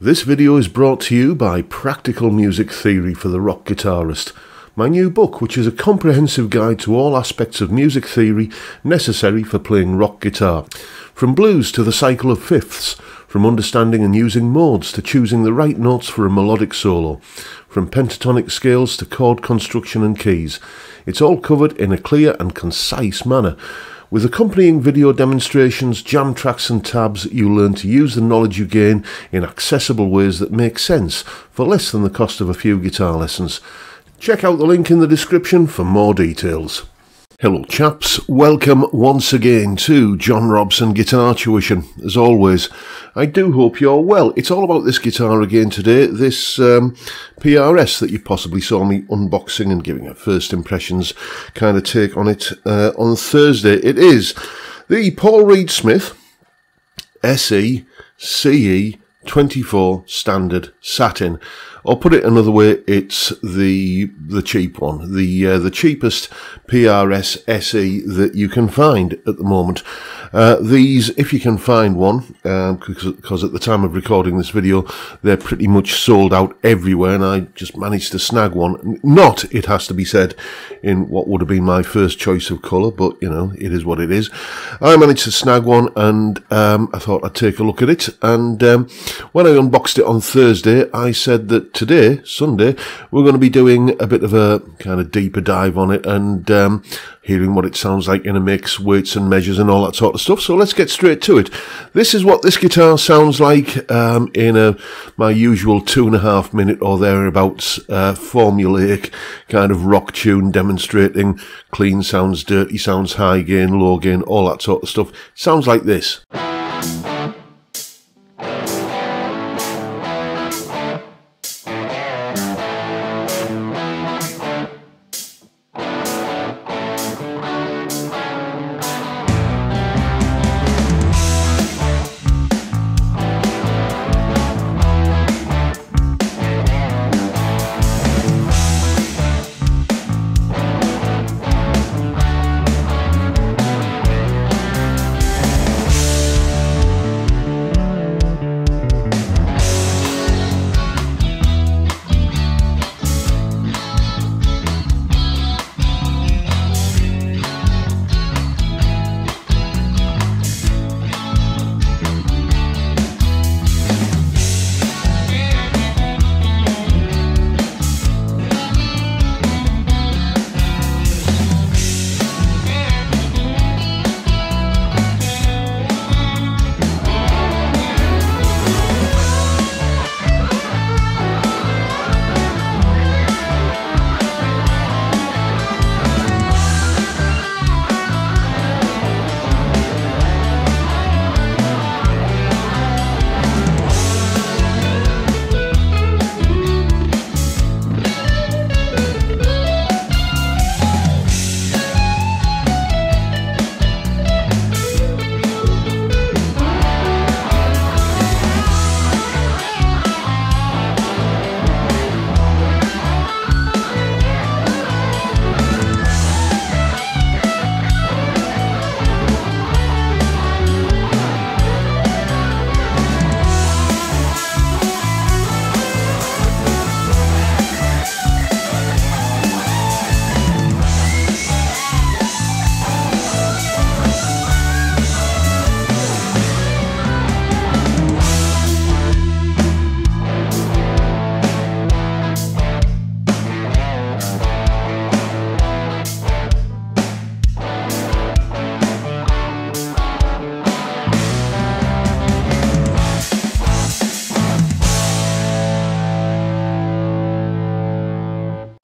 This video is brought to you by Practical Music Theory for the Rock Guitarist, my new book, which is a comprehensive guide to all aspects of music theory necessary for playing rock guitar. From blues to the cycle of fifths, from understanding and using modes to choosing the right notes for a melodic solo, from pentatonic scales to chord construction and keys. It's all covered in a clear and concise manner. With accompanying video demonstrations, jam tracks and tabs, you'll learn to use the knowledge you gain in accessible ways that make sense for less than the cost of a few guitar lessons. Check out the link in the description for more details. Hello chaps, welcome once again to John Robson Guitar Tuition. As always, I do hope you're well. It's all about this guitar again today, this PRS that you possibly saw me unboxing and giving a first impressions kind of take on it on Thursday. It is the Paul Reed Smith SE CE24 Standard Satin. Or put it another way, it's the cheap one, the cheapest PRS SE that you can find at the moment. These, if you can find one, because at the time of recording this video, they're pretty much sold out everywhere, and I just managed to snag one. Not, it has to be said, in what would have been my first choice of colour, but, you know, it is what it is. I managed to snag one, and I thought I'd take a look at it, and when I unboxed it on Thursday, I said that today, Sunday, we're going to be doing a bit of a kind of deeper dive on it and hearing what it sounds like in a mix, weights and measures and all that sort of stuff. So let's get straight to it. This is what this guitar sounds like in my usual 2.5 minute or thereabouts formulaic kind of rock tune demonstrating clean sounds, dirty sounds, high gain, low gain, all that sort of stuff. Sounds like this.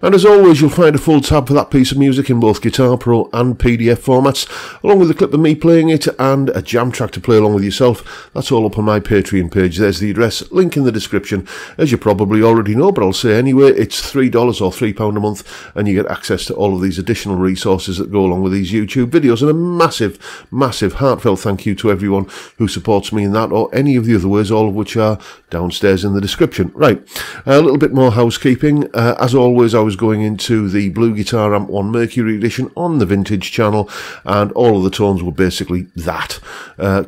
And as always, you'll find a full tab for that piece of music in both Guitar Pro and PDF formats, along with a clip of me playing it and a jam track to play along with yourself. That's all up on my Patreon page. There's the address, link in the description. As you probably already know, but I'll say anyway, it's $3 or £3 a month, and you get access to all of these additional resources that go along with these YouTube videos. And a massive, massive, heartfelt thank you to everyone who supports me in that or any of the other ways, all of which are downstairs in the description. Right, a little bit more housekeeping. As always, I was was going into the Blue Guitar Amp 1 Mercury edition on the Vintage channel, and all of the tones were basically that.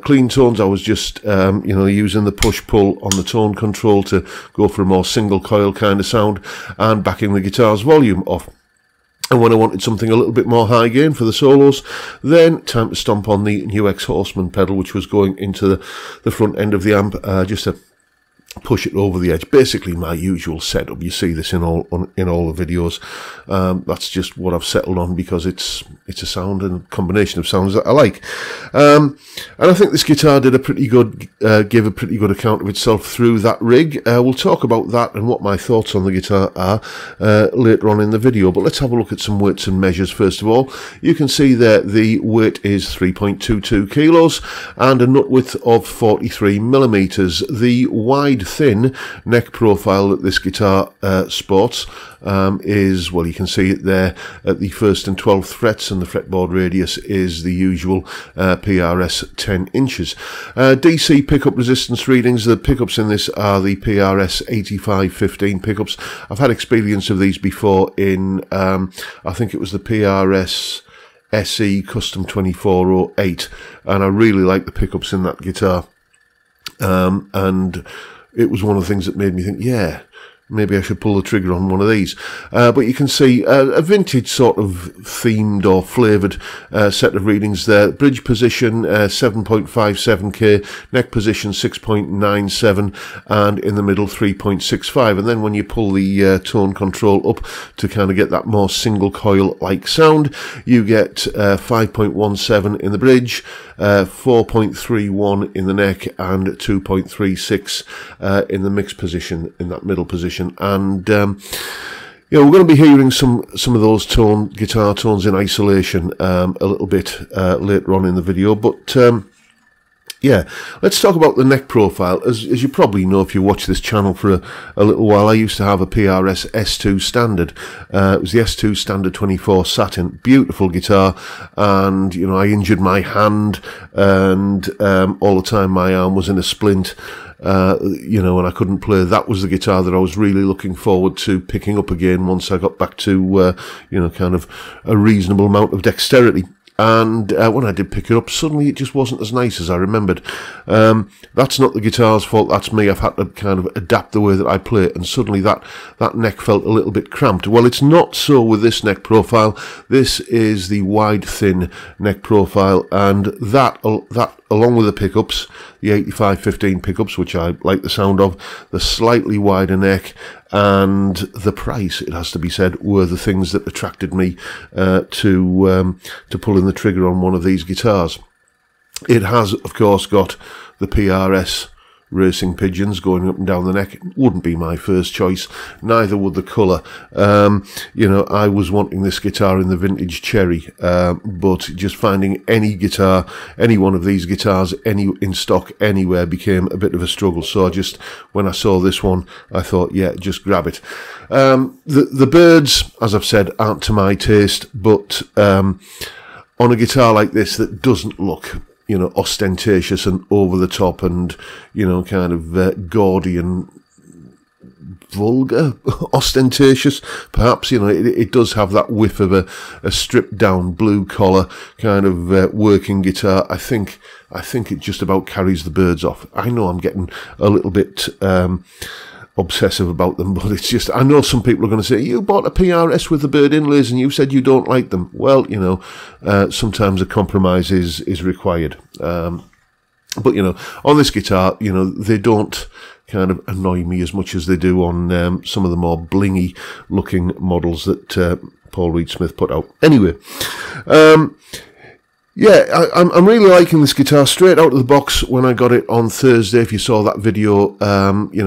Clean tones, I was just, using the push-pull on the tone control to go for a more single coil kind of sound, and backing the guitar's volume off. And when I wanted something a little bit more high gain for the solos, then time to stomp on the new X-Horseman pedal, which was going into the front end of the amp, just to push it over the edge. Basically my usual setup. You see this in all the videos. That's just what I've settled on because it's a sound and combination of sounds that I like. And I think this guitar did a pretty good, gave a pretty good account of itself through that rig. We'll talk about that and what my thoughts on the guitar are later on in the video. But let's have a look at some weights and measures first of all. You can see that the weight is 3.22 kilos and a nut width of 43 millimeters. The wide thin neck profile that this guitar sports is, well, you can see it there at the 1st and 12th frets, and the fretboard radius is the usual PRS 10 inches. DC pickup resistance readings, the pickups in this are the PRS 8515 pickups. I've had experience of these before in, I think it was the PRS SE Custom 2408, and I really like the pickups in that guitar. And it was one of the things that made me think, yeah, maybe I should pull the trigger on one of these. But you can see a vintage sort of themed or flavoured set of readings there. Bridge position 7.57k, neck position 6.97, and in the middle 3.65. And then when you pull the tone control up to kind of get that more single coil like sound, you get 5.17 in the bridge, 4.31 in the neck, and 2.36 in the mix position, in that middle position. And we're going to be hearing some of those guitar tones in isolation a little bit later on in the video, but yeah, let's talk about the neck profile. As you probably know if you watch this channel for a little while, I used to have a PRS S2 Standard. It was the S2 Standard 24 Satin. Beautiful guitar, and I injured my hand, and all the time my arm was in a splint, and I couldn't play. That was the guitar that I was really looking forward to picking up again once I got back to kind of a reasonable amount of dexterity. And when I did pick it up, suddenly it just wasn't as nice as I remembered. That's not the guitar's fault, that's me. I've had to kind of adapt the way that I play it, and suddenly that neck felt a little bit cramped. Well, it's not so with this neck profile. This is the wide, thin neck profile, and that along with the pickups, the 8515 pickups, which I like the sound of, the slightly wider neck, and the price, it has to be said, were the things that attracted me to pulling the trigger on one of these guitars. It has, of course, got the PRS racing pigeons going up and down the neck. It wouldn't be my first choice, neither would the colour. I was wanting this guitar in the vintage cherry, but just finding any guitar, any one of these guitars in stock anywhere became a bit of a struggle. So when I saw this one, I thought, yeah, just grab it. The birds, as I've said, aren't to my taste, but on a guitar like this that doesn't look ostentatious and over the top and, kind of gaudy and vulgar, ostentatious, perhaps, it does have that whiff of a stripped down blue collar kind of working guitar. I think it just about carries the birds off. I know I'm getting a little bit obsessive about them, but it's just, I know some people are going to say, you bought a PRS with the bird inlays and you said you don't like them. Well, sometimes a compromise is required. But on this guitar, they don't kind of annoy me as much as they do on some of the more blingy looking models that Paul Reed Smith put out. Anyway, yeah, I'm really liking this guitar straight out of the box. When I got it on Thursday, if you saw that video,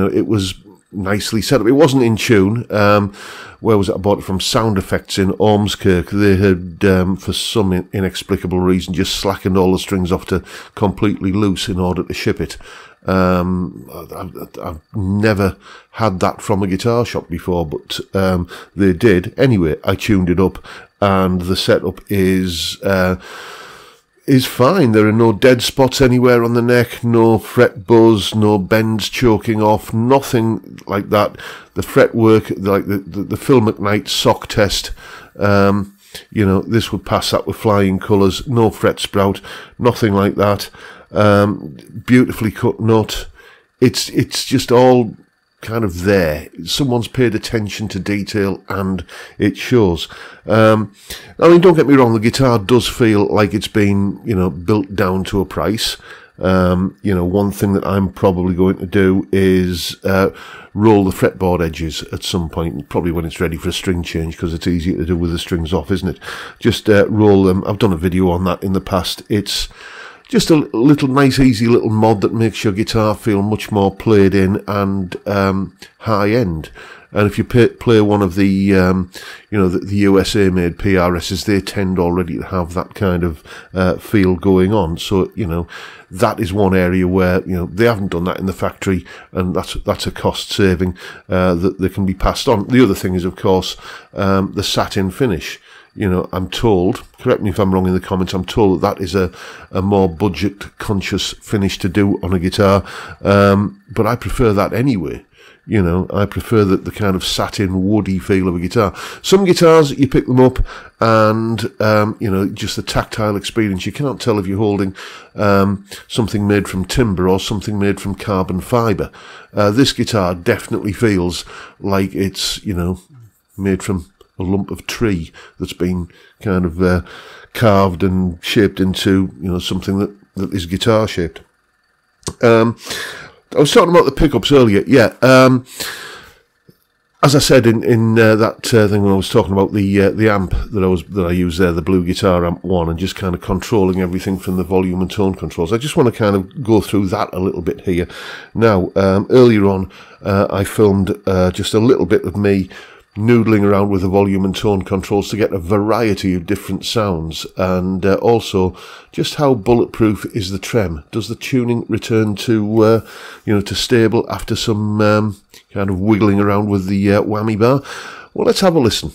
it was nicely set up. It wasn't in tune. Where was it? I bought it from Sound Effects in Ormskirk. They had, for some inexplicable reason, just slackened all the strings off to completely loose in order to ship it. I've never had that from a guitar shop before, but they did. Anyway, I tuned it up, and the setup is is fine. There are no dead spots anywhere on the neck, no fret buzz, no bends choking off, nothing like that. The fretwork, like the Phil McKnight sock test, you know, this would pass that with flying colours. No fret sprout, nothing like that. Beautifully cut nut. It's just all kind of there. Someone's paid attention to detail and it shows. I mean, don't get me wrong, the guitar does feel like it's been, you know, built down to a price. You know, one thing that I'm probably going to do is roll the fretboard edges at some point, probably when it's ready for a string change, because it's easier to do with the strings off, isn't it? Just roll them. I've done a video on that in the past. It's just a little nice, easy little mod that makes your guitar feel much more played in and high end. And if you play one of the, you know, the USA-made PRSs, they tend already to have that kind of feel going on. So, you know, that is one area where, you know, they haven't done that in the factory, and that's a cost saving that can be passed on. The other thing is, of course, the satin finish. You know, I'm told, correct me if I'm wrong in the comments, I'm told that is a more budget-conscious finish to do on a guitar, but I prefer that anyway. You know, I prefer the kind of satin, woody feel of a guitar. Some guitars, you pick them up and, you know, just the tactile experience. You can't tell if you're holding something made from timber or something made from carbon fibre. This guitar definitely feels like it's, you know, made from a lump of tree that's been kind of carved and shaped into, you know, something that is guitar shaped. I was talking about the pickups earlier. Yeah, as I said in that thing when I was talking about the amp that I used there, the Blue Guitar Amp 1, and just kind of controlling everything from the volume and tone controls. I just want to kind of go through that a little bit here. Now, earlier on, I filmed just a little bit of me noodling around with the volume and tone controls to get a variety of different sounds, and also just how bulletproof is the trem. Does the tuning return to you know, to stable after some kind of wiggling around with the whammy bar? Well, let's have a listen.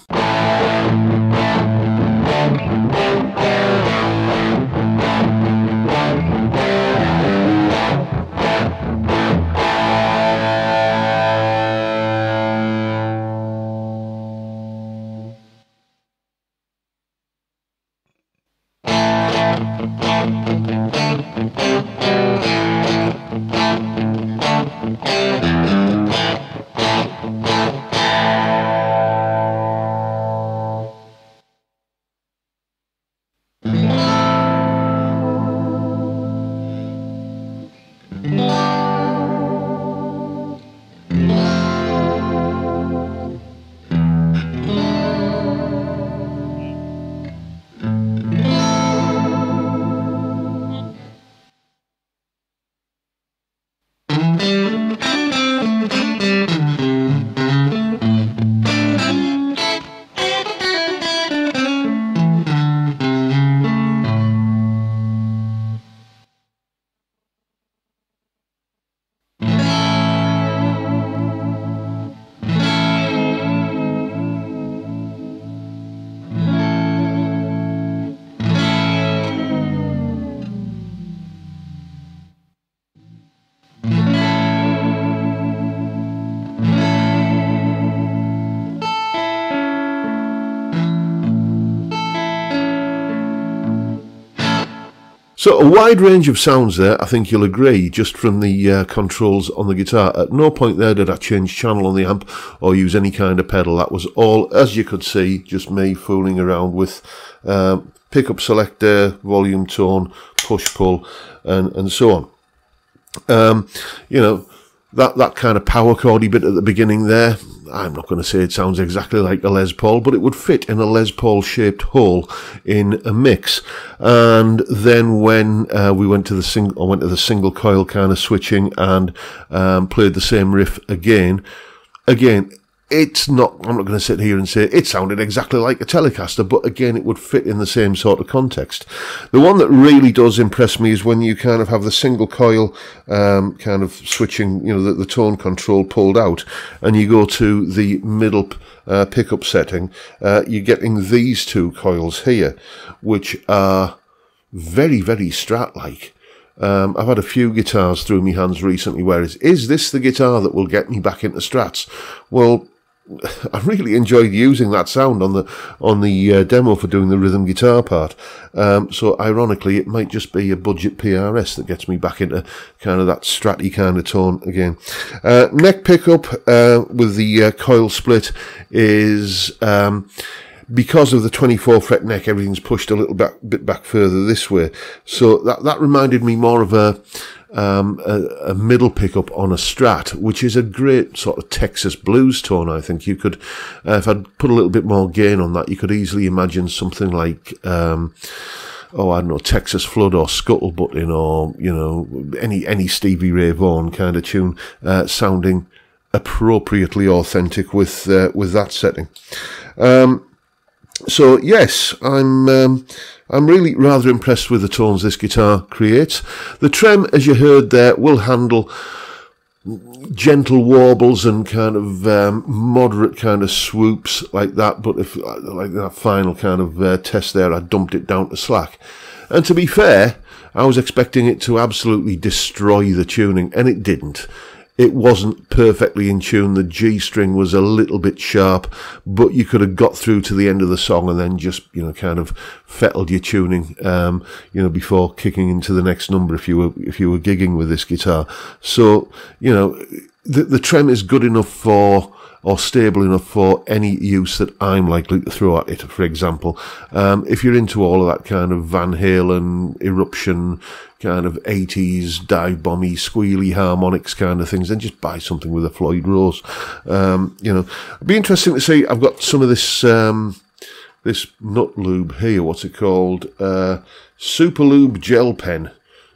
So a wide range of sounds there, I think you'll agree, just from the controls on the guitar. At no point there did I change channel on the amp or use any kind of pedal. That was all, as you could see, just me fooling around with pickup selector, volume, tone, push-pull, and so on. You know, that kind of power chordy bit at the beginning there, I'm not going to say it sounds exactly like a Les Paul, but it would fit in a Les Paul shaped hole in a mix. And then when we went to the single coil kind of switching and played the same riff again, it's not, I'm not going to sit here and say it sounded exactly like a Telecaster, but again, it would fit in the same sort of context. The one that really does impress me is when you kind of have the single coil kind of switching, you know, the tone control pulled out, and you go to the middle pickup setting, you're getting these two coils here, which are very, very Strat-like. I've had a few guitars through my hands recently where is this the guitar that will get me back into Strats? Well, I really enjoyed using that sound on the demo for doing the rhythm guitar part. So ironically, it might just be a budget PRS that gets me back into kind of that Stratty kind of tone again. Neck pickup with the coil split is because of the 24 fret neck, everything's pushed a little bit back further this way. So that reminded me more of a middle pickup on a Strat, which is a great sort of Texas blues tone. I think you could, if I'd put a little bit more gain on that, you could easily imagine something like, oh, I don't know, Texas Flood or Scuttlebutting, or, you know, any Stevie Ray Vaughan kind of tune, sounding appropriately authentic with that setting. So yes, I'm really rather impressed with the tones this guitar creates. The trem, as you heard there, will handle gentle warbles and kind of moderate kind of swoops like that, but if like that final kind of test there, I dumped it down to slack. And to be fair, I was expecting it to absolutely destroy the tuning, and it didn't. It wasn't perfectly in tune. The G string was a little bit sharp, but you could have got through to the end of the song and then just, you know, kind of fettled your tuning, you know, before kicking into the next number if you were gigging with this guitar. So, you know, the trem is good enough for, or stable enough for, any use that I'm likely to throw at it. For example, if you're into all of that kind of Van Halen, Eruption, kind of 80s dive bomby, squealy harmonics kind of things, then just buy something with a Floyd Rose. You know, it'd be interesting to see. I've got some of this this nut lube here. What's it called? Super Lube gel pen.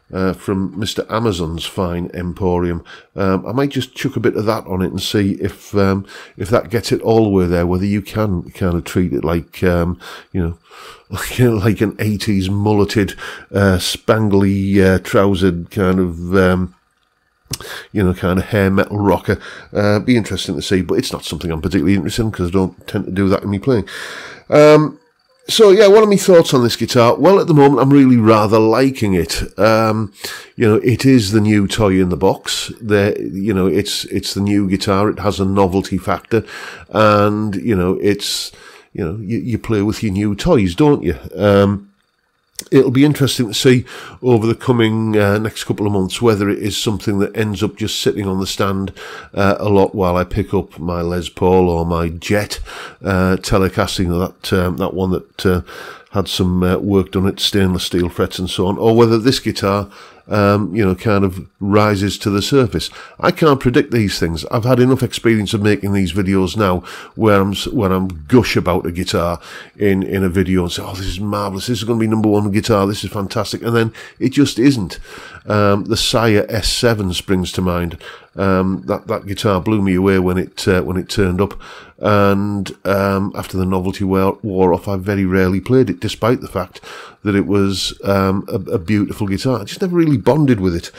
From Mr. Amazon's fine emporium. I might just chuck a bit of that on it and see if that gets it all the way there, whether you can kind of treat it like, you know, like an 80s mulleted, spangly, trousered kind of, you know, kind of hair metal rocker. Be interesting to see, but it's not something I'm particularly interested in because I don't tend to do that in me playing. So yeah, what are my thoughts on this guitar? Well, at the moment, I'm really rather liking it. You know, it is the new toy in the box. You know, it's the new guitar. It has a novelty factor, and you know, you play with your new toys, don't you? It'll be interesting to see over the coming next couple of months whether it is something that ends up just sitting on the stand a lot while I pick up my Les Paul or my Jet Telecasting, that one that had some work done at stainless steel frets and so on, or whether this guitar you know, kind of rises to the surface. I can't predict these things. I've had enough experience of making these videos now where I'm gush about a guitar in a video and say, oh, this is marvellous, this is going to be #1 guitar, this is fantastic, and then it just isn't. The Sire S7 springs to mind. That guitar blew me away when it turned up, and after the novelty wore off, I very rarely played it, despite the fact that it was a beautiful guitar. I just never really bonded with it.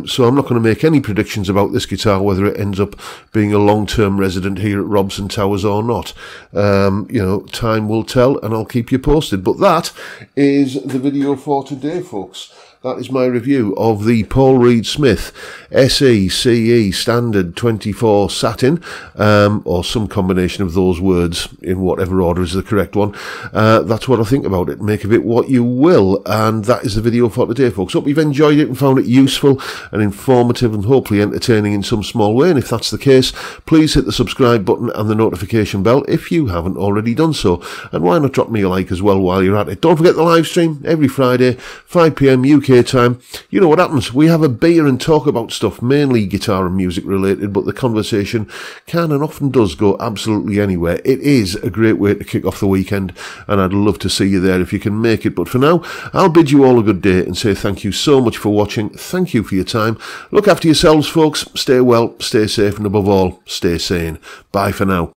So I'm not going to make any predictions about this guitar, whether it ends up being a long-term resident here at Robson Towers or not. You know, time will tell, and I'll keep you posted. But that is the video for today, folks. That is my review of the Paul Reed Smith SE CE Standard 24 Satin, or some combination of those words in whatever order is the correct one. That's what I think about it. Make of it what you will. And that is the video for today, folks. Hope you've enjoyed it and found it useful and informative and hopefully entertaining in some small way. And if that's the case, please hit the subscribe button and the notification bell if you haven't already done so. And why not drop me a like as well while you're at it. Don't forget the live stream every Friday, 5 PM UK time. You know what happens? We have a beer and talk about stuff, mainly guitar and music related, but the conversation can and often does go absolutely anywhere. It is a great way to kick off the weekend, and I'd love to see you there if you can make it. But for now, I'll bid you all a good day and say thank you so much for watching. Thank you for your time. Look after yourselves, folks. Stay well, stay safe, and above all, stay sane. Bye for now.